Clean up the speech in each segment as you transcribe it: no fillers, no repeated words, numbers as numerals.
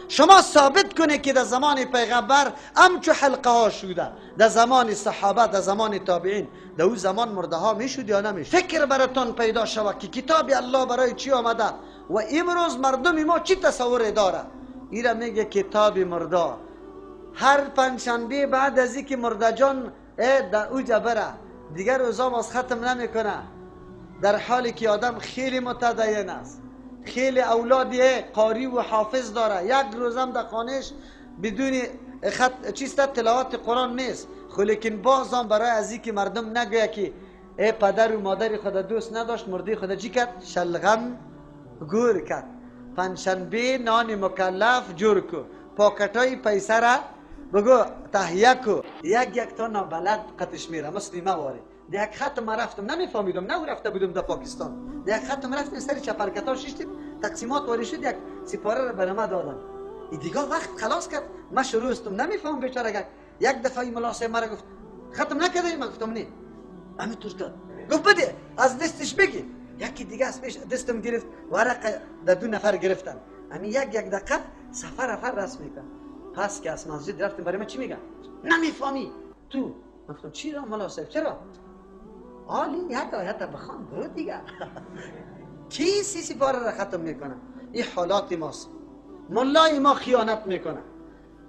شما ثابت کنه که در زمان پیغمبر همچو حلقه ها شده، در زمان صحابه، در زمان تابعین، در اون زمان مرده ها میشود یا نمیشود؟ فکر براتون پیدا شود که کتاب الله برای چی آمده و امروز مردم ما چی تصور داره. ایرا میگه کتاب مرده. هر پنجشنبه بعد از اینکه مرده جان در اوجا بره دیگر روزا باز ختم نمیکنه، در حالی که آدم خیلی متدین است، خیلی اولادی قاری و حافظ داره، یک روزم در خانهش بدون چیست تلاوت قرآن نیست، خو لیکن بازم برای از اینکه مردم نگویه که پدر و مادر خود دوست نداشت، مرده خود چی کرد؟ شلغم گور کرد. پنجشنبه نان مکلف جور کو، پاکتای پیسه را بگو تهیه کو. یک تا نابلد قطش میره مسلمه واره. یک ختم رفتم نمیفهمیدم، نه رفته بودم در پاکستان، یک ختم رفتم سری چپرکتا شیشتیم تقسیمات واری شد، یک سپاره را برام دادن. این دیگه وقت خلاص کرد، من شروع استم نمیفهم بیچاره. یک دفعه این ملاسه مرا گفت ختم نکردی؟ من گفتم نه. همینطور کرد، گفت بده از دستش بگی. یکی دیگه از پیش دستم گرفت، ورق در 2 نفر گرفتن. همین یک دقیقه سفر رسم میکن. پس که از مسجد رفتیم برای من چی میگن؟ نمیفهمی تو. من گفتم چی را ملا صاحب چرا؟ عالی یک آیت بخوان برو دیگه. کی سپاره را ختم میکنه؟ این حالات ماست. ملای ما خیانت میکنه،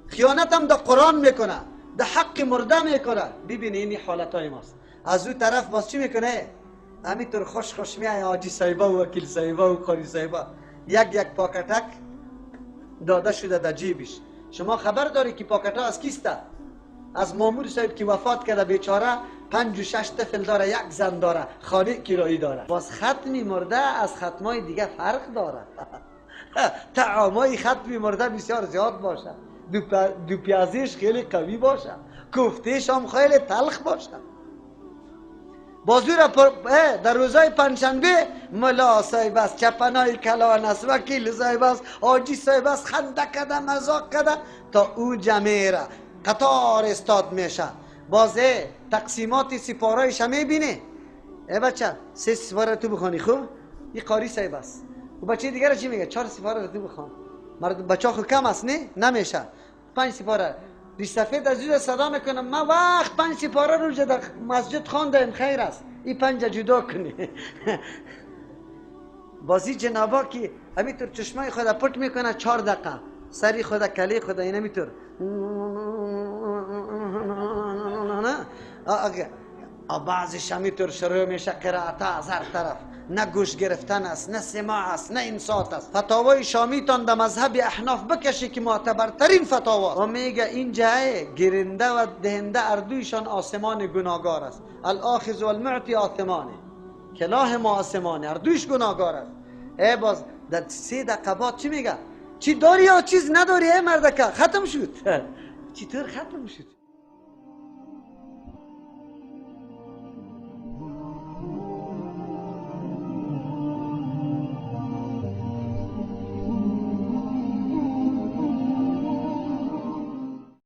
خیانت هم در قرآن میکنه، در حق مرده میکنه. ببینی این حالت های ماست. از اون طرف باز چی میکنه؟ همینطور خوش میای حاجی صاحبه و وکیل صاحبه و قاری صاحبه یک پاکتک داده شده در جیبش. شما خبر داری که پاکت ها از کیسته؟ از مامور صاحب که وفات کرده بیچاره 5 و 6 طفل داره، یک زن داره، خانه کرایی داره. باز ختمی مرده از ختمای دیگه فرق داره. طعامای ختمی مرده بسیار زیاد باشه، دو پیازیش خیلی قوی باشه، کوفتهش هم خیلی تلخ باشه. بازو را در روزای پنجشنبه ملا صاحب است، چپنای کلان است، وکیل صاحب است، حاجی صاحب است، خنده کده مزاق کده تا او جمعه را قطار استاد میشه. باز تقسیمات سپارایش هم میبینه. بچه 3 سپاره تو بخوانی خوب، این قاری صاحب است. و بچه دیگر چی میگه؟ 4 سپاره رو تو بخوان. بچه خود کم است نه؟ نمیشه 5 سپاره. ریش سفید از جدا صدا میکنم من وقت 5 سپاره رو در مسجد خواندم، خیر است این 5 جدا کنی. بازی جنابا که همینطور چشمای خود پت میکنه 4 دقیقه، سری خود کلی خود این همینطور بعضیش همینطور شروع میشه قرائت از هر طرف، نه گوش گرفتن است، نه سماع است، نه انصات است. فتاوای شامیتان در مذهب احناف بکشی که معتبرترین فتاوا و میگه این جای گرنده و دهنده اردویشان آسمان گناهگار است. الاخذ والمعطی آثمانه، کلاه ما آسمانه، اردویش گناهگار است. باز در 3 دقیقه بعد چی میگه؟ چی داری یا چیز نداری مردکه؟ ختم شد. چطور ختم شد؟